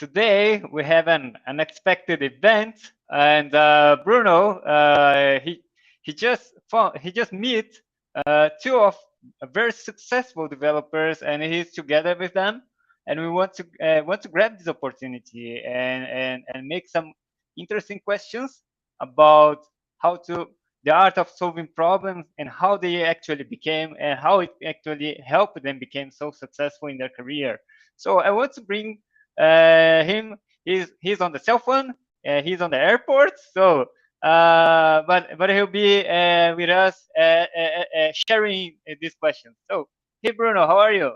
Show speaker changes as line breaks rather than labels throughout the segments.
today we have an unexpected event, and Bruno, he just meet two of very successful developers, and he's together with them, and we want to grab this opportunity and make some interesting questions about how to the art of solving problems and how they actually became and how it actually helped them become so successful in their career. So I want to bring him. He's on the cell phone. He's on the airport. So, but he'll be with us sharing these questions. So, hey Bruno, how are you?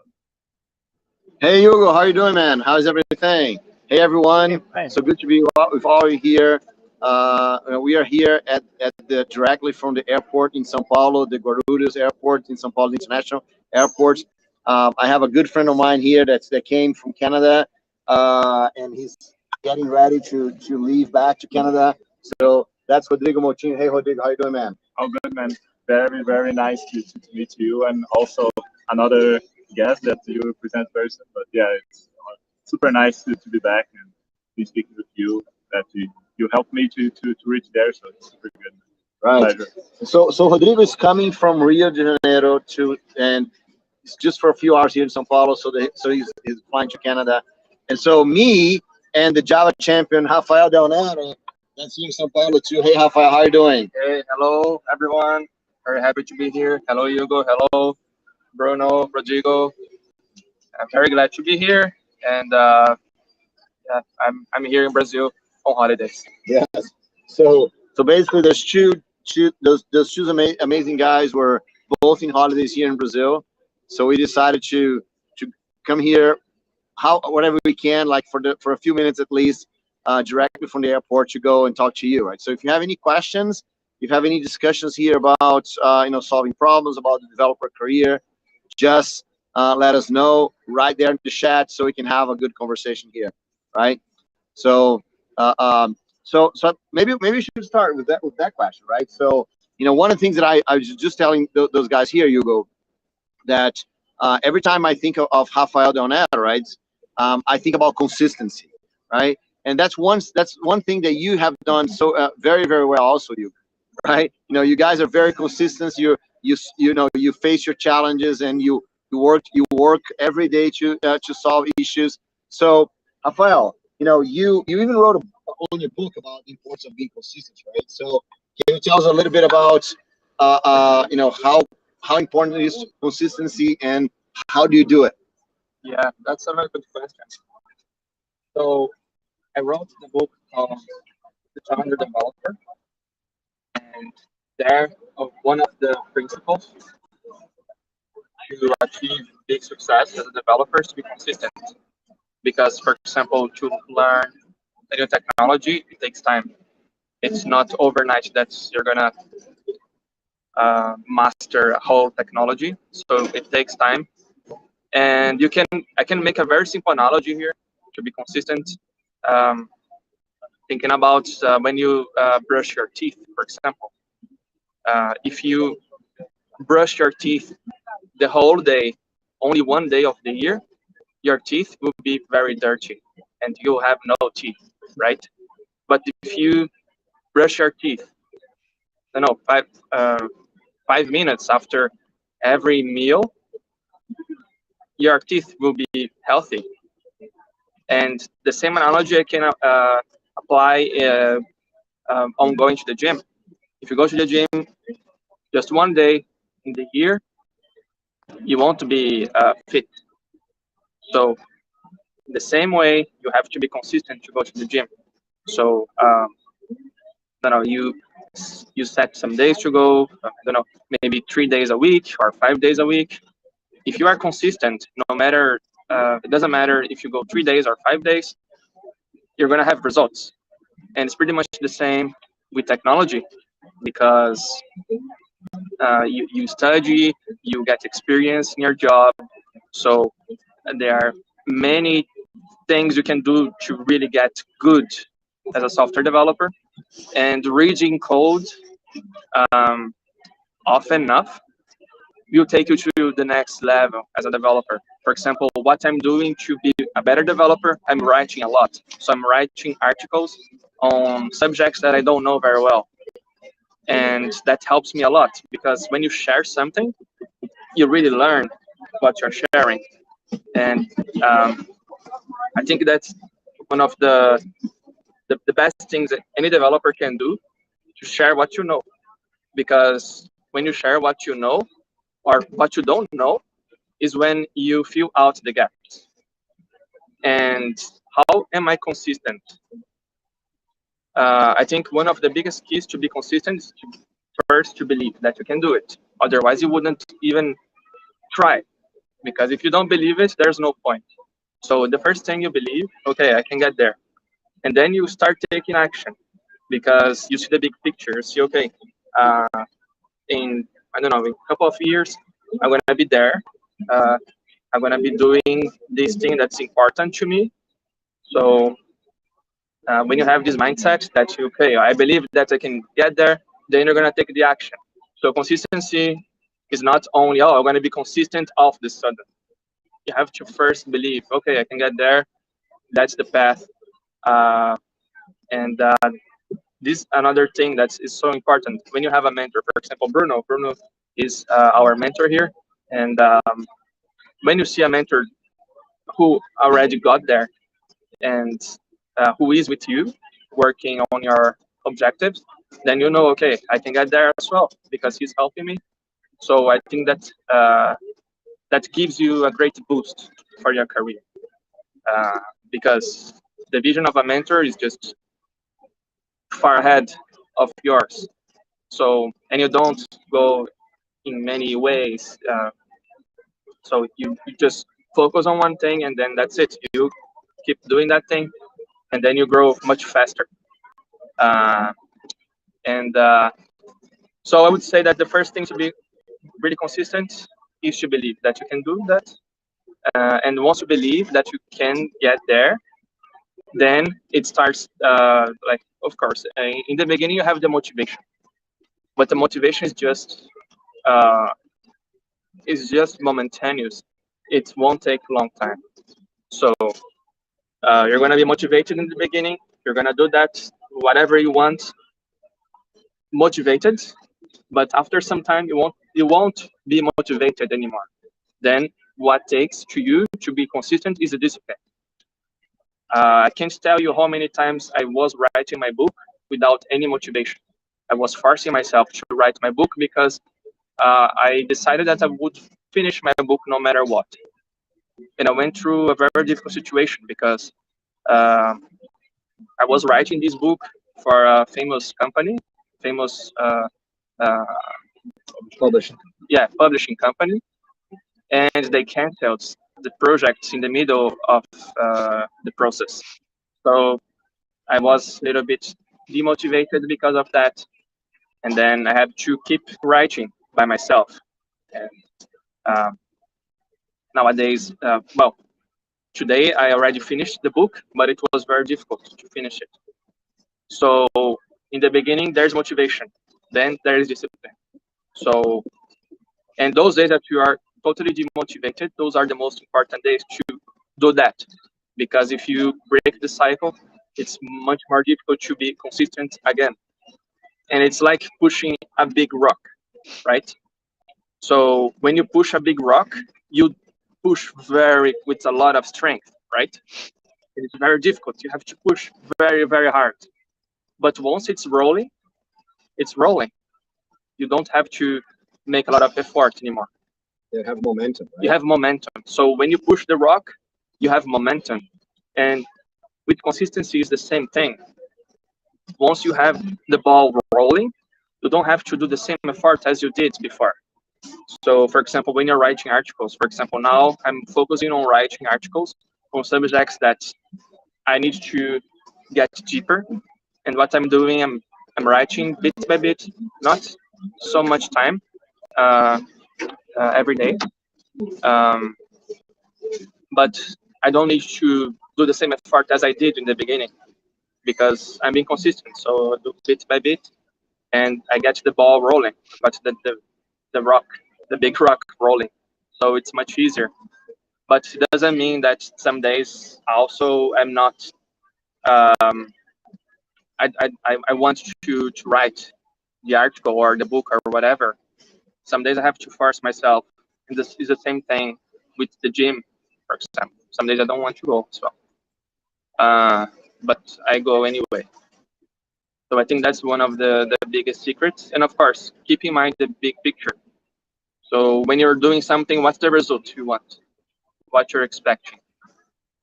Hey Hugo, how you doing, man? How's everything? Hey
Okay,
everyone,
fine.
so good to be with all you here. We are here at directly from the airport in São Paulo, the Guarulhos Airport in São Paulo International Airport. I have a good friend of mine here that came from Canada, and he's getting ready to leave back to Canada. So that's Rodrigo Moutinho. Hey Rodrigo, how you doing, man?
Oh, good, man. Very, very nice to meet you, and also another guest that you present very soon. But yeah, it's super nice to be back and be speaking with you. That you helped me to reach there, so it's super good.
Right.
Pleasure.
So Rodrigo is coming from Rio de Janeiro and it's just for a few hours here in São Paulo. So he's flying to Canada, and so me and the Java champion Rafael Del Nero, that's here in São Paulo too. Hey Rafael, how you doing?
Hey, hello everyone. Very happy to be here. Hello Hugo. Hello Bruno, Rodrigo. I'm very glad to be here, and yeah, I'm here in Brazil on holidays.
Yes. So basically, there's those two amazing guys were both in holidays here in Brazil. So we decided to come here how whatever we can, like for a few minutes at least, directly from the airport to go and talk to you, right? So if you have any questions, if you have any discussions here about solving problems about the developer career, just let us know right there in the chat so we can have a good conversation here, right? So so maybe we should start with that question, right? So one of the things that I was just telling those guys here, Hugo, that every time I think of Rafael Del Nero, right, I think about consistency, right? And that's one thing that you have done so very, very well also, you, right? You guys are very consistent. You face your challenges and you work every day to solve issues. So Rafael, you even wrote on your book about the importance of being consistent, right? So can you tell us a little bit about how important is consistency and how do you do it?
Yeah, that's a very good question. So I wrote the book called The Challenger Developer, and there one of the principles to achieve big success as a developer is to be consistent. Because, for example, to learn a new technology, it takes time. It's not overnight that you're gonna master a whole technology. So it takes time, and I can make a very simple analogy here to be consistent. Um, Thinking about when you brush your teeth, for example. If you brush your teeth the whole day, only one day of the year, your teeth will be very dirty and you'll have no teeth, right? But if you brush your teeth, I don't know, 5 minutes after every meal, your teeth will be healthy. And the same analogy I can apply on going to the gym. If you go to the gym just one day in the year, you won't be fit. So the same way, you have to be consistent to go to the gym. So you set some days to go. Maybe 3 days a week or 5 days a week. If you are consistent, no matter it doesn't matter if you go 3 days or 5 days, you're gonna have results. And it's pretty much the same with technology, because you study, you get experience in your job. So there are many things you can do to really get good as a software developer. And reading code often enough will take you to the next level as a developer. For example, what I'm doing to be a better developer, I'm writing a lot. So I'm writing articles on subjects that I don't know very well. And that helps me a lot, because when you share something, you really learn what you're sharing. And I think that's one of the best things that any developer can do, to share what you know. Because when you share what you know or what you don't know, is when you fill out the gaps. And how am I consistent? I think one of the biggest keys to be consistent is first to believe that you can do it. Otherwise, you wouldn't even try. Because if you don't believe it, there's no point. So the first thing you believe, okay, I can get there. And then you start taking action, because you see the big picture. You see, okay, in, I don't know, in a couple of years, I'm going to be there. I'm going to be doing this thing that's important to me. So when you have this mindset that, okay, I believe that I can get there, then you're going to take the action. So consistency is not only, oh, I'm going to be consistent all of the sudden. You have to first believe, okay, I can get there. That's the path. And this another thing that is so important when you have a mentor. For example, Bruno is our mentor here. And when you see a mentor who already got there, and who is with you working on your objectives, then you know, okay, I can get there as well, because he's helping me. So I think that that gives you a great boost for your career, because the vision of a mentor is just far ahead of yours. So, and you don't go in many ways. So you just focus on one thing, and then that's it. You keep doing that thing, and then you grow much faster. And so I would say that the first thing to be really consistent is to believe that you can do that. And once you believe that you can get there, then it starts, like, of course, in the beginning you have the motivation, but the motivation is just momentaneous. It won't take a long time. So you're gonna be motivated in the beginning. You're gonna do that whatever you want, motivated. But after some time, you won't be motivated anymore. Then what takes to you to be consistent is a discipline. I can't tell you how many times I was writing my book without any motivation. I was forcing myself to write my book because I decided that I would finish my book no matter what. And I went through a very difficult situation, because I was writing this book for a famous company, famous
Publishing.
yeah, publishing company, and they canceled the project in the middle of the process. So I was a little bit demotivated because of that, and then I had to keep writing by myself. And nowadays, well, today I already finished the book, but it was very difficult to finish it. So in the beginning, there's motivation, then there is discipline. So, and those days that you are totally demotivated, those are the most important days to do that. Because if you break the cycle, it's much more difficult to be consistent again. And it's like pushing a big rock, right? So when you push a big rock, you push with a lot of strength, right? And it's very difficult. You have to push very, very hard. But once it's rolling, it's rolling. You don't have to make a lot of effort anymore.
You have momentum, right?
You have momentum. So when you push the rock, you have momentum. And with consistency is the same thing. Once you have the ball rolling, you don't have to do the same effort as you did before. So for example, when you're writing articles, for example, now I'm focusing on writing articles on subjects that I need to get deeper. And what I'm doing, I'm writing bit by bit, not so much time every day. But I don't need to do the same effort as I did in the beginning, because I'm being consistent. So I do bit by bit, and I get the ball rolling, but the rock the big rock rolling. So it's much easier. But it doesn't mean that some days also I'm not. Um, I want to write the article or the book or whatever. Some days I have to force myself, and this is the same thing with the gym, for example. Some days I don't want to go as well, but I go anyway. So I think that's one of the biggest secrets. And of course, keep in mind the big picture. So when you're doing something, what's the result you want? What you're expecting?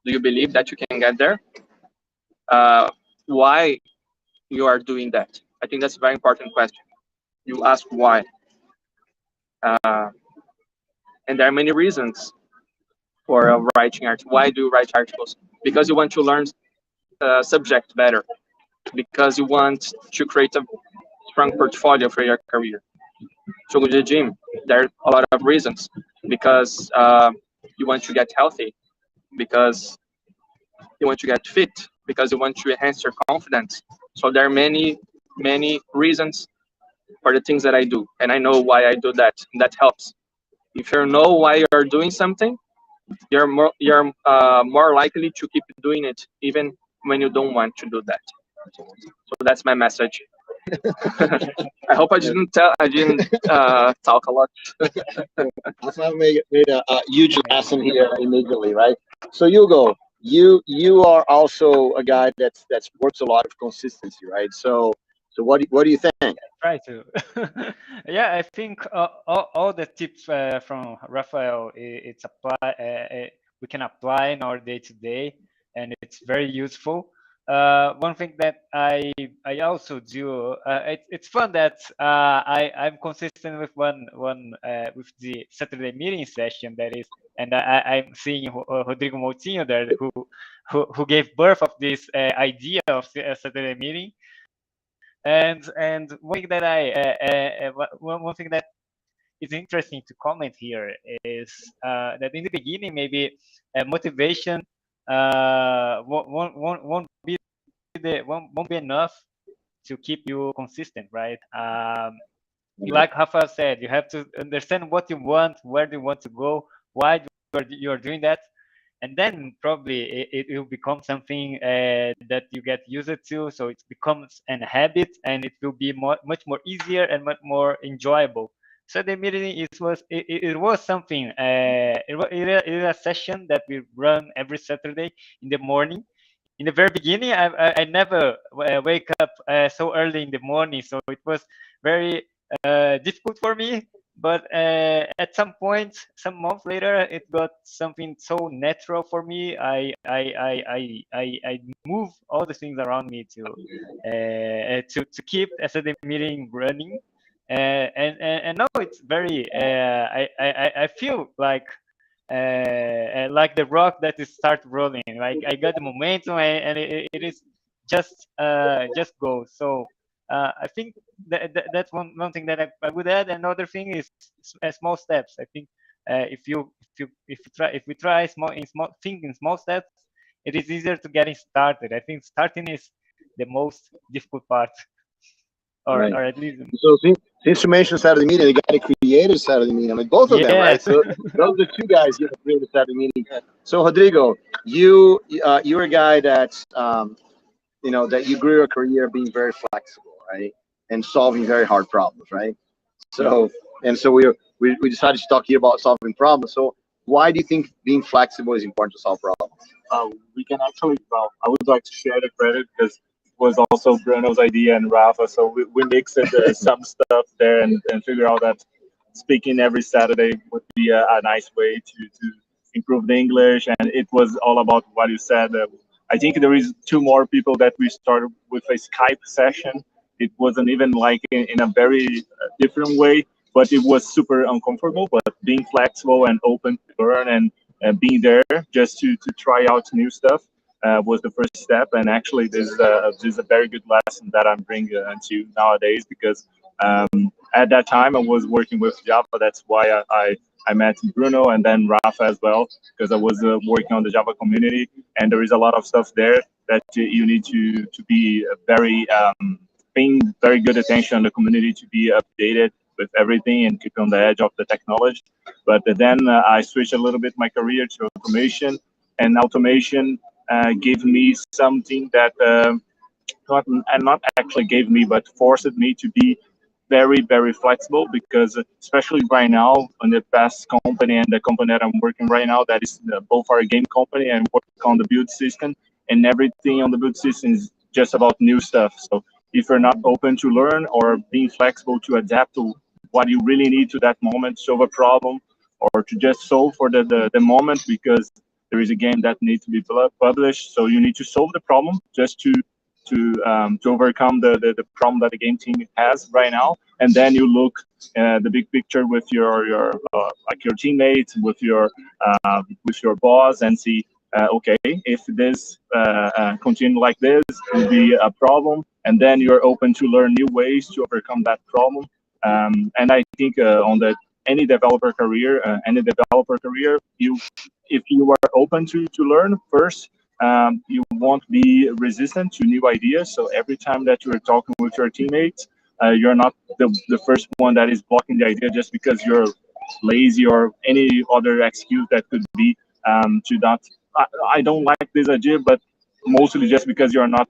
Do you believe that you can get there? Why you are doing that? I think that's a very important question. You ask why. Uh, and there are many reasons for writing articles. Why do you write articles? Because you want to learn subject better. Because you want to create a strong portfolio for your career. To go to the gym, there are a lot of reasons. Because you want to get healthy. Because you want to get fit. Because you want to enhance your confidence. So there are many, many reasons for the things that I do, and I know why I do that. And that helps. If you know why you're doing something, you're more likely to keep doing it even when you don't want to do that. So that's my message. I hope I didn't talk a lot.
Also, I made a huge lesson here immediately, right? So Hugo, you are also a guy that's works a lot of consistency, right? So what do you think?
Try to. Yeah, I think all the tips from Rafael, it's apply. We can apply in our day to day, and it's very useful. One thing that I also do, it's fun that I'm consistent with one with the Saturday meeting session that is, and I'm seeing Rodrigo Moutinho there who gave birth of this idea of the Saturday meeting. And one thing that one thing that is interesting to comment here is that in the beginning maybe motivation won't be enough to keep you consistent, right? Like Rafa said, you have to understand what you want, where do you want to go, why you're doing that, and then probably it will become something that you get used to, so it becomes an habit, and it will be much more easier and much more enjoyable. So the meeting it was something it is a session that we run every Saturday in the morning. In the very beginning, I never wake up so early in the morning, so it was very difficult for me. But at some point, some months later, it got something so natural for me. I move all the things around me to keep the meeting running, and now it's very. I feel like the rock that is start rolling. Like I got the momentum, and it is just go. So I think that's one thing that I would add. Another thing is small steps. I think if we try small steps, it is easier to getting started. I think starting is the most difficult part,
Right.
or at least
So since you mentioned Saturday meeting, the guy that created Saturday meeting, I mean both of them, right?
yes.
So those are the two guys here that created Saturday meeting. So Rodrigo, you're a guy that's that you grew your career being very flexible, right, and solving very hard problems, right? So we decided to talk here about solving problems. So why do you think being flexible is important to solve problems?
We can actually, well, I would like to share the credit because it was also Bruno's idea and Rafa. So we mixed some stuff there and figure out that speaking every Saturday would be a nice way to improve the English. And it was all about what you said. I think there is two more people that we started with a Skype session. It wasn't even like in a very different way, but it was super uncomfortable. But being flexible and open to learn and being there just to try out new stuff was the first step. And actually, this is a very good lesson that I'm bringing to nowadays because at that time I was working with Java. That's why I met Bruno and then Rafa as well because I was working on the Java community, and there is a lot of stuff there that you need to be very paying very good attention on the community to be updated with everything and keep on the edge of the technology. But then I switched a little bit my career to automation, and automation gave me something that not actually gave me, but forced me to be very flexible, because especially right now in the past company and the company that I'm working right now, that is both our game company and work on the build system, and everything on the build system is just about new stuff. So if you're not open to learn or being flexible to adapt to what you really need to that moment, solve a problem, or to just solve for the moment, because there is a game that needs to be published, so you need to solve the problem just to overcome the problem that the game team has right now, and then you look the big picture with your like your teammates, with your boss, and see okay, if this continue like this, will be a problem, and then you're open to learn new ways to overcome that problem. And I think on the any developer career, you if you are open to learn first, you won't be resistant to new ideas. So every time that you're talking with your teammates, you're not the first one that is blocking the idea just because you're lazy or any other excuse that could be to not. I don't like this idea, but mostly just because you're not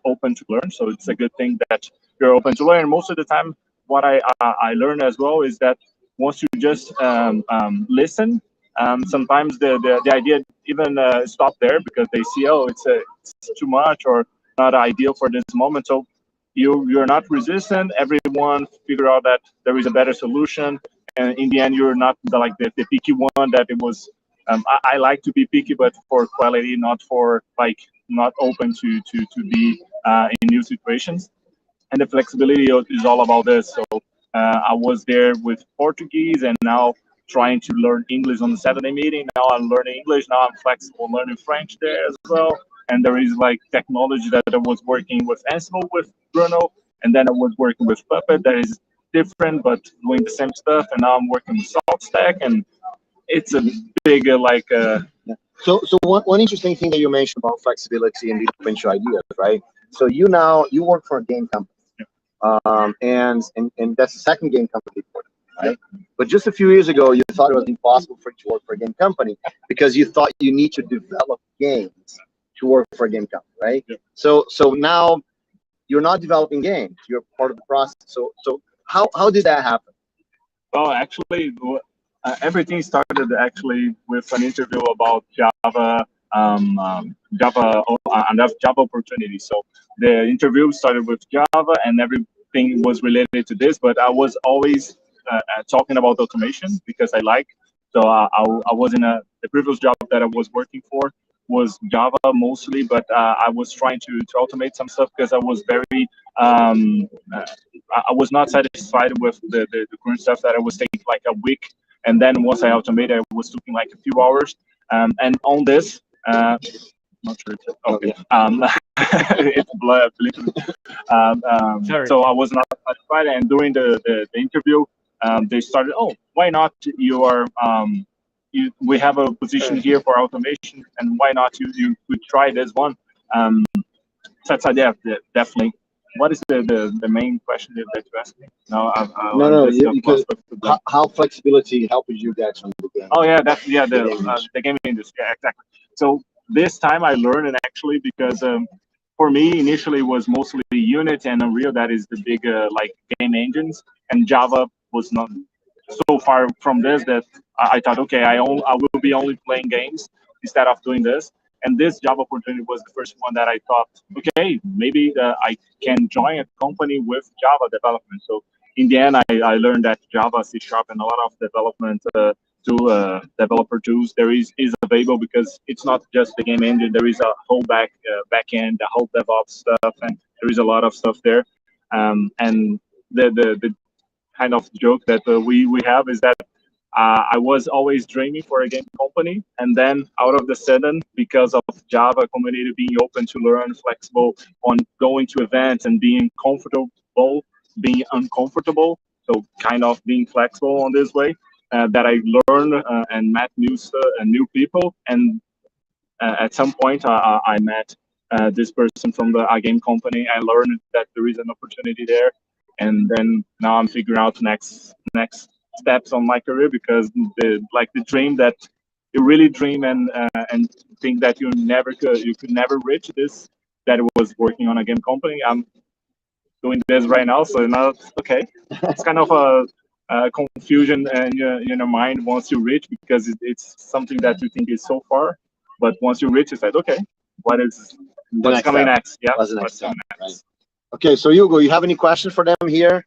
open to learn. So it's a good thing that you're open to learn. Most of the time, what I learn as well is that once you just listen, sometimes the idea even stop there, because they see, oh, it's too much or not ideal for this moment. So you're not resistant. Everyone figure out that there is a better solution, and in the end, you're not like the picky one that it was. I like to be picky, but for quality, not for like not open to be in new situations. And the flexibility is all about this. So I was there with Portuguese, and now trying to learn English on the Saturday meeting. Now I'm learning English. Now I'm flexible learning French there as well. And there is like technology that I was working with Ansible with Bruno, and then I was working with Puppet that is different but doing the same stuff. And now I'm working with SaltStack, and it's a big
So one interesting thing that you mentioned about flexibility and being open to ideas, right? So you work for a game company, and that's the second game company for them, right? But just a few years ago, you thought it was impossible for you to work for a game company because you thought you need to develop games to work for a game company, right?
Yeah.
So now you're not developing games; you're part of the process. So how did that happen?
Well, actually, everything started actually with an interview about Java, Java opportunity. So the interview started with Java, and everything was related to this. But I was always talking about automation because I like. So I was in the previous job that I was working for was Java mostly, but I was trying to automate some stuff because I was very I was not satisfied with the current stuff that I was taking like a week, and then once I automated, I was taking like a few hours. And on this, not sure. Okay. It's blood. So I was not satisfied, and during the interview, they started. Oh, why not? You are. We have a position here for automation, and why not you could try this one? So yeah, definitely. What is the main question that you asked me? No,
Because how flexibility helped you get on the game?
Oh yeah, the gaming industry. Yeah, exactly. So this time I learned, and actually because for me initially it was mostly Unity and Unreal, that is the big like game engines, and Java was not so far from this that I thought, okay, I will be only playing games instead of doing this. And this job opportunity was the first one that I thought, okay, maybe I can join a company with Java development. So in the end, I learned that Java, C# and a lot of development developer tools there is available, because it's not just the game engine. There is a whole back end, the whole DevOps stuff, and there is a lot of stuff there. And the kind of joke that we have is that I was always dreaming for a game company, and then out of the sudden, because of Java community being open to learn, flexible on going to events and being comfortable, being uncomfortable, so kind of being flexible on this way, that I learned and met new people, and at some point I met this person from the game company. I learned that there is an opportunity there, and then now I'm figuring out next steps on my career, because the dream that you really dream and think that you could never reach this, that was working on a game company. I'm doing this right now, so now it's okay. It's kind of a confusion in your mind once you reach, because it's something that you think is so far, but once you reach, it's like, okay, what's coming next? Yeah,
what's the next step? Right. Okay, so Hugo, you have any questions for them here?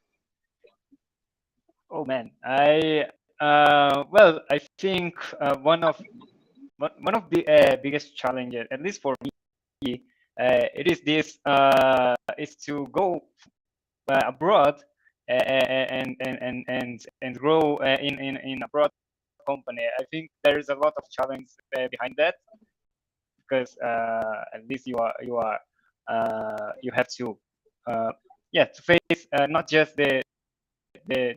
Oh man, well, I think one of the biggest challenges, at least for me, it is this is to go abroad and grow in abroad company. I think there is a lot of challenge behind that, because at least you have to to face not just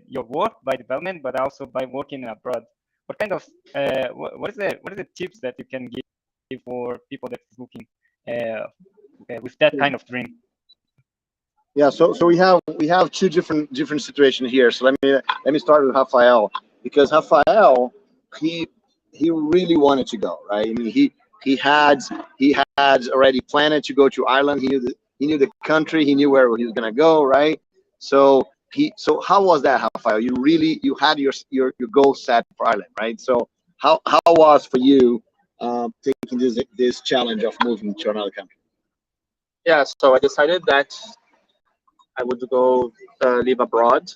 your work by development, but also by working abroad. What kind of what is the tips that you can give for people that is looking with that kind of dream?
Yeah, so we have two different situations here. So let me start with Rafael, because Rafael, he really wanted to go, right? I mean, he had already planned to go to Ireland. He knew the country, he knew where he was gonna go, right? So how was that, Rafael? You had your goal set for Ireland, right? So how was for you taking this challenge of moving to another country?
Yeah, so I decided that I would go live abroad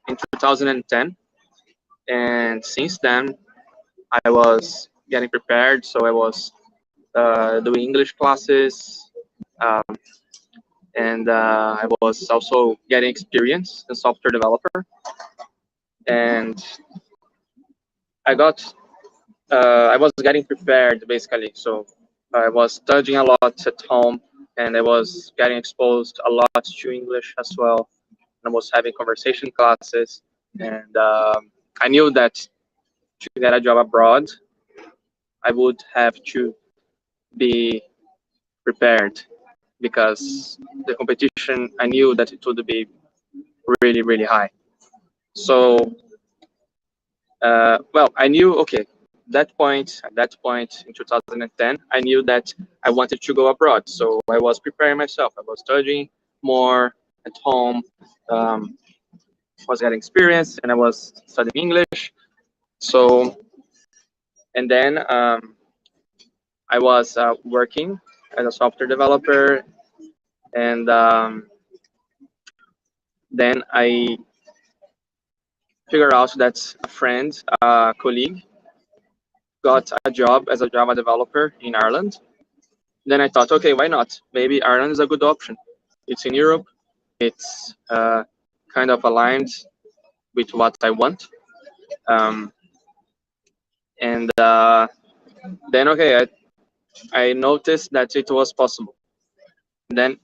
in 2010, and since then I was getting prepared. So I was doing English classes, um, and I was also getting experience as software developer, and I was getting prepared basically. So I was studying a lot at home, and I was getting exposed a lot to English as well. I was having conversation classes, and I knew that to get a job abroad, I would have to be prepared, because the competition, I knew that it would be really, really high. So, well, I knew, okay, at that point in 2010, I knew that I wanted to go abroad. So I was preparing myself. I was studying more at home, was getting experience, and I was studying English. So, and then I was working as a software developer, and then I figured out that a friend, a colleague, got a job as a Java developer in Ireland. Then I thought, okay, why not? Maybe Ireland is a good option. It's in Europe. It's kind of aligned with what I want. And then, okay, I noticed that it was possible. Then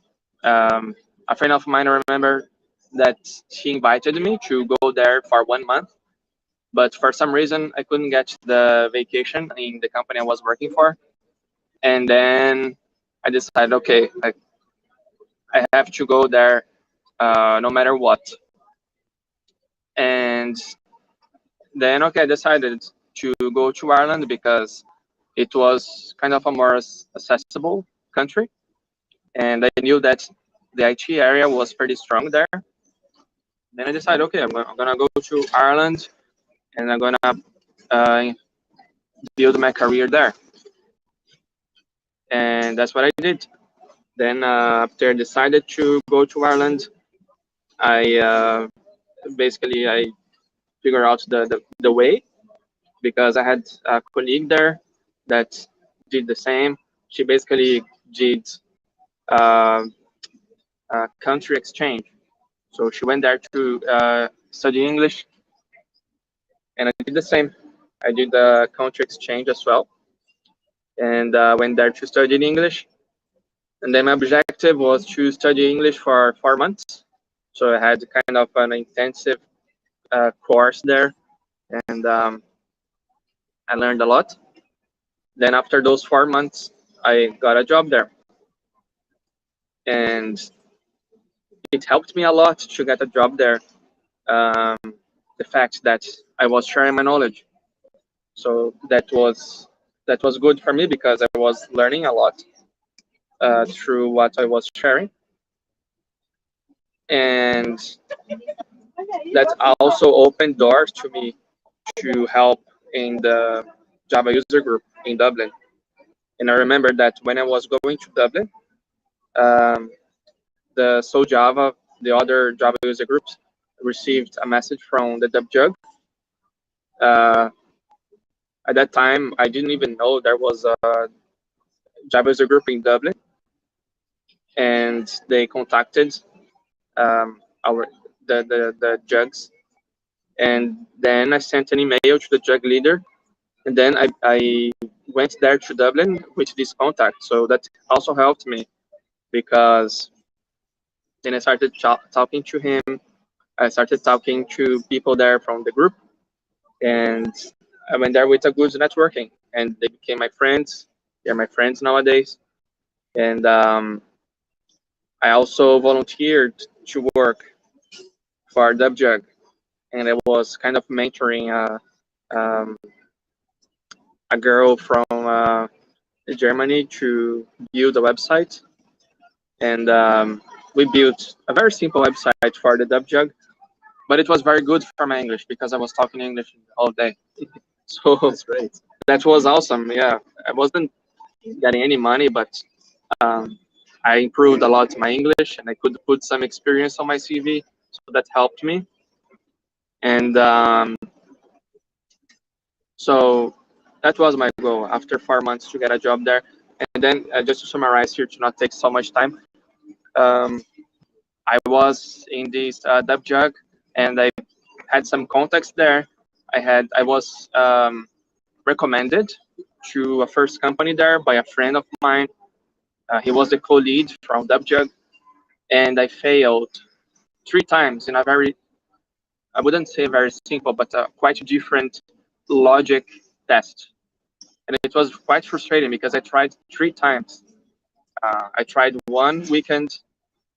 a friend of mine, I remember that she invited me to go there for 1 month, but for some reason I couldn't get the vacation in the company I was working for. And then I decided, okay, I have to go there no matter what. And then, okay, I decided to go to Ireland because it was kind of a more accessible country, and I knew that the IT area was pretty strong there. Then I decided, okay, I'm gonna go to Ireland, and I'm gonna build my career there. And that's what I did. Then after I decided to go to Ireland, I basically I figured out the way, because I had a colleague there that did the same. She basically did country exchange. So she went there to study English, and I did the same. I did the country exchange as well, and went there to study English. And then my objective was to study English for 4 months. So I had kind of an intensive course there, and I learned a lot. Then after those 4 months, I got a job there. And it helped me a lot to get a job there. The fact that I was sharing my knowledge, so that was good for me because I was learning a lot through what I was sharing, and that also opened doors to me to help in the Java user group in Dublin. And I remember that when I was going to Dublin, um, the SouJava, the other Java user groups, received a message from the DevJug. At that time, I didn't even know there was a Java user group in Dublin, and they contacted our the jugs, and then I sent an email to the jug leader, and then I went there to Dublin with this contact. So that also helped me because then I started talking to him. I started talking to people there from the group, and I went there with a good networking, and they became my friends. They're my friends nowadays, and I also volunteered to work for DevJug, and I was kind of mentoring a girl from Germany to build a website, and we built a very simple website for the DevJug, but it was very good for my English because I was talking English all day. So
That's great.
that was awesome. Yeah, I wasn't getting any money, but I improved a lot my English, and I could put some experience on my CV, so that helped me. And so that was my goal after 4 months to get a job there. And then just to summarize here, to not take so much time, I was in this DevJug, and I had some contacts there. I was recommended to a first company there by a friend of mine. He was the co-lead from DevJug, and I failed 3 times in a very, I wouldn't say very simple, but quite different logic test. And it was quite frustrating because I tried 3 times. I tried one weekend,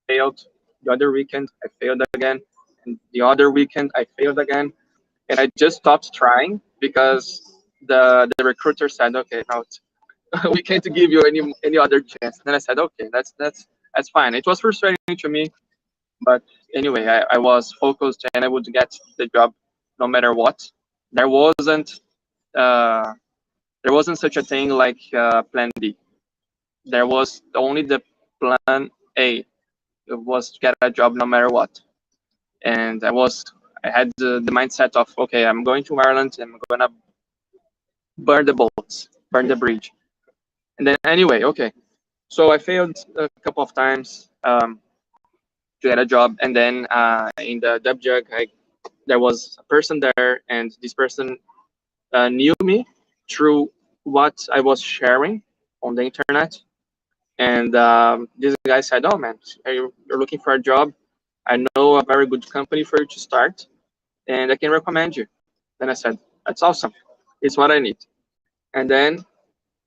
failed. The other weekend, I failed again. And the other weekend, I failed again. And I just stopped trying because the recruiter said, okay, now we can't give you any other chance. And then I said, okay, that's fine. It was frustrating to me, but anyway, I was focused and I would get the job no matter what. There wasn't such a thing like plan B. There was only the plan A. It was to get a job no matter what. And I had the mindset of, okay, I'm going to Ireland and I'm gonna burn the boats, burn the bridge. And then anyway, okay. So I failed a couple of times to get a job, and then in the DevJug, there was a person there, and this person knew me through what I was sharing on the internet. And this guy said, oh man, you're looking for a job. I know a very good company for you to start, and I can recommend you. Then I said, that's awesome. It's what I need. And then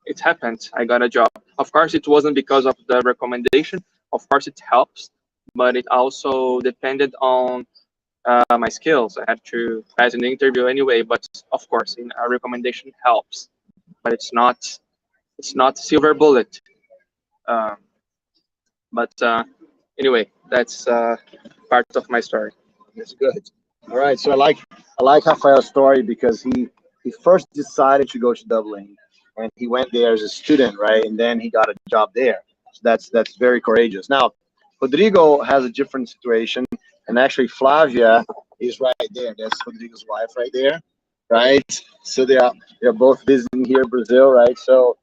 it happened. I got a job. Of course, it wasn't because of the recommendation. Of course, it helps, but it also depended on my skills. I had to pass an interview anyway, but of course, a recommendation helps, but it's not silver bullet. But anyway, that's part of my story.
That's good. All right. So I like Rafael's story because he first decided to go to Dublin, and he went there as a student, right? And then he got a job there. So that's very courageous. Now, Rodrigo has a different situation, and actually Flavia is right there. That's Rodrigo's wife right there, right? So they're both visiting here in Brazil, right? So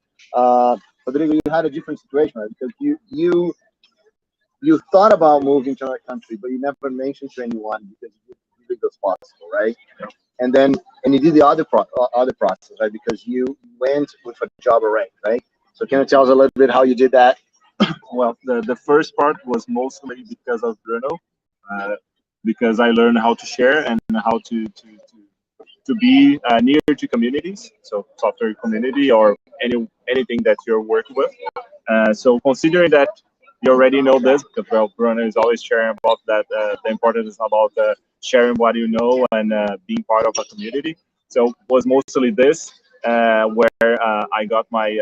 Rodrigo, you had a different situation, right? Because you thought about moving to another country, but you never mentioned to anyone because you think it was possible, right? And you did the other process, right? Because you went with a job array, right? So can you tell us a little bit how you did that?
Well, the first part was mostly because of Bruno, because I learned how to share and how to be near to communities, so software community or anything that you're working with. So considering that you already know this because well, Bruno is always sharing about that the importance about sharing what you know and being part of a community. So was mostly this where I got my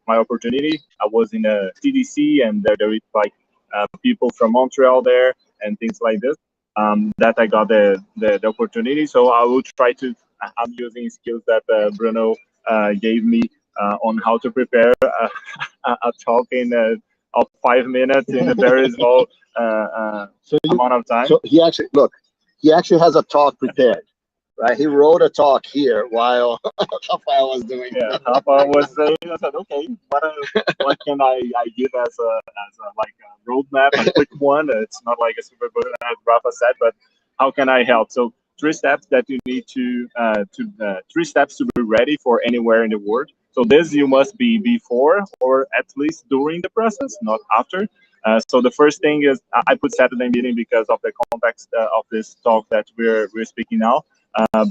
opportunity. I was in a CDC, and there is like people from Montreal there and things like this. That I got the opportunity. So I will try to. I'm using skills that Bruno gave me on how to prepare a talk in of 5 minutes in a very small amount of time.
So he actually look. He actually has a talk prepared. Right, he wrote a talk here while Rafael was doing.
Yeah, Rafa was saying, I said, okay, what can I give as a like a roadmap, a quick one? It's not like a super book as Rafa said, but how can I help? So three steps that you need to 3 steps to be ready for anywhere in the world. So this you must be before or at least during the process, not after. So the first thing is I put Saturday meeting because of the context of this talk that we're speaking now.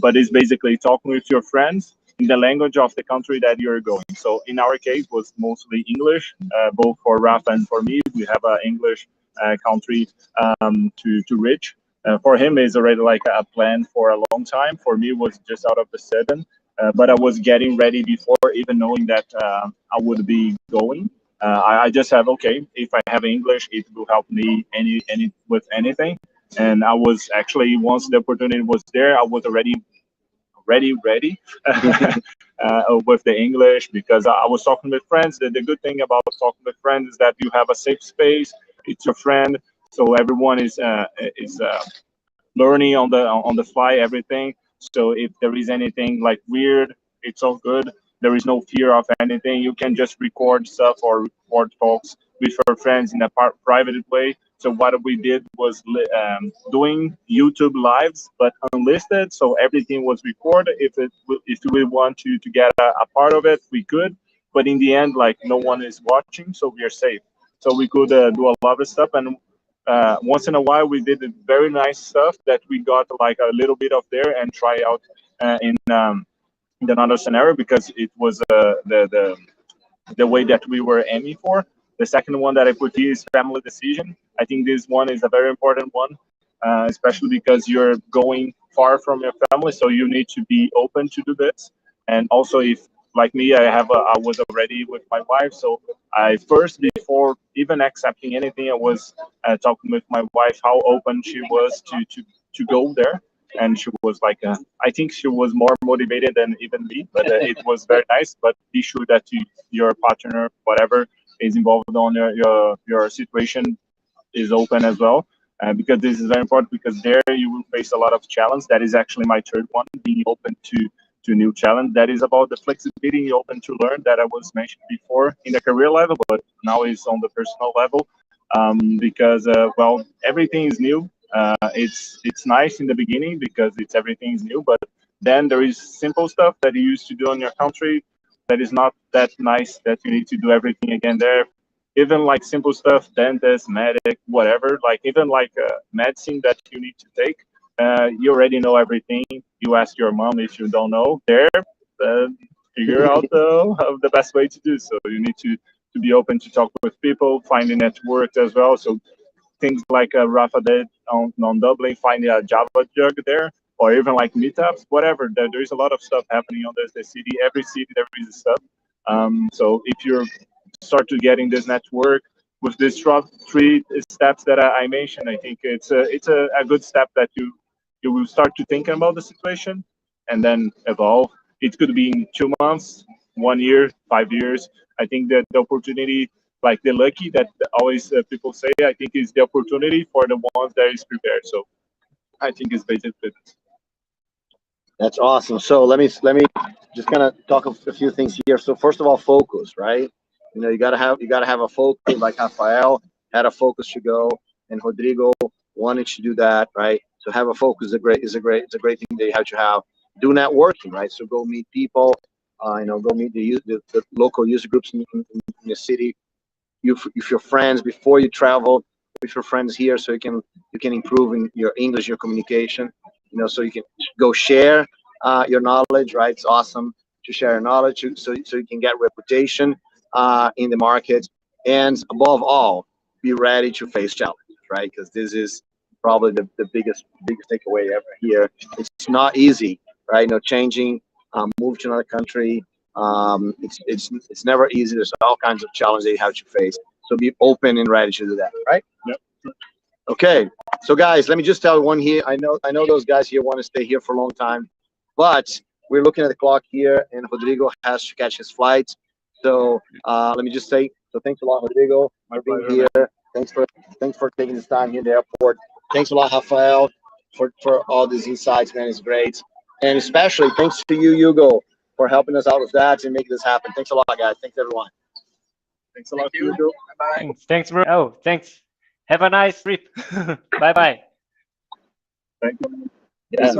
But it's basically talking with your friends in the language of the country that you're going. So in our case, was mostly English, both for Rafa and for me. We have an English country to reach. For him, is already like a plan for a long time. For me, was just out of the sudden. But I was getting ready before even knowing that I would be going. I just have okay. If I have English, it will help me any with anything. And I was actually once the opportunity was there, I was already ready with the English because I was talking with friends. The good thing about talking with friends is that you have a safe space. It's your friend, so everyone is learning on the fly everything. So if there is anything like weird, it's all good. There is no fear of anything. You can just record stuff or record talks with your friends in a private way. So what we did was doing YouTube lives, but unlisted. So everything was recorded. If we want to get a part of it, we could. But in the end, like no one is watching, so we are safe. So we could do a lot of stuff, and once in a while we did very nice stuff that we got like a little bit of there and try out in another scenario because it was the way that we were aiming for. The second one that I put here is family decision. I think this one is a very important one, especially because you're going far from your family, so you need to be open to do this. And also, if like me, I was already with my wife, so I first before even accepting anything, I was talking with my wife how open she was to go there, and she was like, I think she was more motivated than even me, but it was very nice. But be sure that your partner, whatever is involved on your situation, is open as well. Because this is very important because there you will face a lot of challenge. That is actually my third one, being open to new challenge. That is about the flexibility, open to learn that I was mentioned before in the career level, but now is on the personal level. Because well, everything is new. It's nice in the beginning because it's everything is new, but then there is simple stuff that you used to do in your country that is not that nice that you need to do everything again there. Even like simple stuff, dentist, medic, whatever, like even like medicine that you need to take, you already know everything. You ask your mom if you don't know there, figure out the best way to do so. You need to be open to talk with people, finding networks as well. So things like Rafa did on Dublin, finding a Java jug there, or even like meetups, whatever. There is a lot of stuff happening on the city. Every city there is stuff. So if you start to getting this network with these 3 steps that I mentioned, I think it's a good step that you will start to thinking about the situation and then evolve. It could be in 2 months, 1 year, 5 years. I think that the opportunity, like the lucky that always people say, I think is the opportunity for the ones that is prepared. So I think it's basically this.
That's awesome. So let me just kind of talk a few things here. So first of all, focus, right? You know, you gotta have a focus. Like Rafael had a focus to go, and Rodrigo wanted to do that, right? So have a focus is a great thing that you have to have. Do networking, right? So go meet people. You know, go meet the local user groups in the city. If your friends before you travel with your friends here, so you can improve in your English, your communication. You know, so you can go share your knowledge, right? It's awesome to share your knowledge, so you can get reputation in the market, and above all, be ready to face challenges, right? Because this is probably the biggest takeaway ever here. It's not easy, right? You know, changing, move to another country. It's never easy. There's all kinds of challenges that you have to face. So be open and ready to do that, right?
Yep.
Okay. So guys, let me just tell one here. I know those guys here want to stay here for a long time, but we're looking at the clock here, and Rodrigo has to catch his flight. So let me just say, so thanks a lot, Rodrigo, for being here. Thanks for taking this time here in the airport. Thanks a lot, Rafael, for all these insights, man. It's great. And especially thanks to you, Hugo, for helping us out with that and making this happen. Thanks a lot, guys. Thanks, everyone.
Thanks a lot,
you.
Hugo.
Bye.
Thanks, bro. Oh, thanks. Have a nice trip. Bye bye.
Thank you.
Yeah.